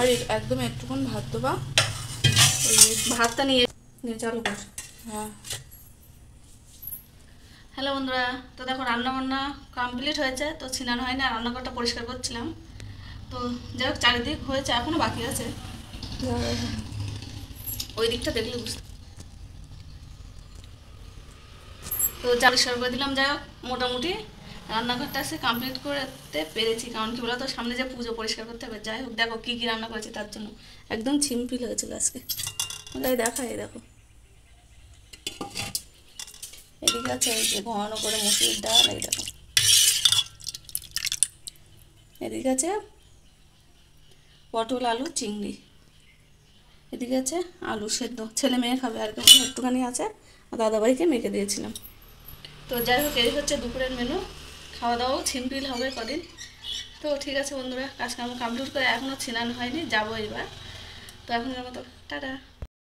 এবার একদম একটুক্ষণ ভাত দেবা। ওই ভাতটা নিয়ে চালু কর। হ্যাঁ হ্যালো বন্ধুরা, তো দেখো রান্না বান্না কমপ্লিট হয়েছে, তো ছিনানো হয়নি আর রান্নাঘরটা পরিষ্কার করছিলাম। তো যাই হোক চারিদিক হয়েছে, এখনও বাকি আছে, ওই দিকটা দেখলে বুঝতে। তো যা পরিষ্কার করে দিলাম। যাই হোক মোটামুটি রান্নাঘরটা সে কমপ্লিট করতে পেরেছি, কারণ কি বলতো সামনে যে পুজো পরিষ্কার করতে হবে। যাই হোক দেখো কী কী রান্না করেছি, তার জন্য একদম সিম্পল হয়েছিল আজকে। দেখাই দেখো, এদিকে আছে এই যে ঘন করে মুসুরির ডাল, এই দেখো এদিকে আছে পটল আলু চিংড়ি, এদিকে আছে আলু সেদ্ধ, ছেলে মেয়ে খাবে আর কেমন একটুখানি আছে, আর দাদাভাইকে মেখে দিয়েছিলাম। তো যাই হোক এই হচ্ছে দুপুরের মেনু। খাওয়া দাওয়াও সিম্পল হবে কদিন। তো ঠিক আছে বন্ধুরা, কাজকাম কমপ্লিট করে এখনও ছিনানো হয়নি, যাবো এবার। তো এখনের মতো টাটা।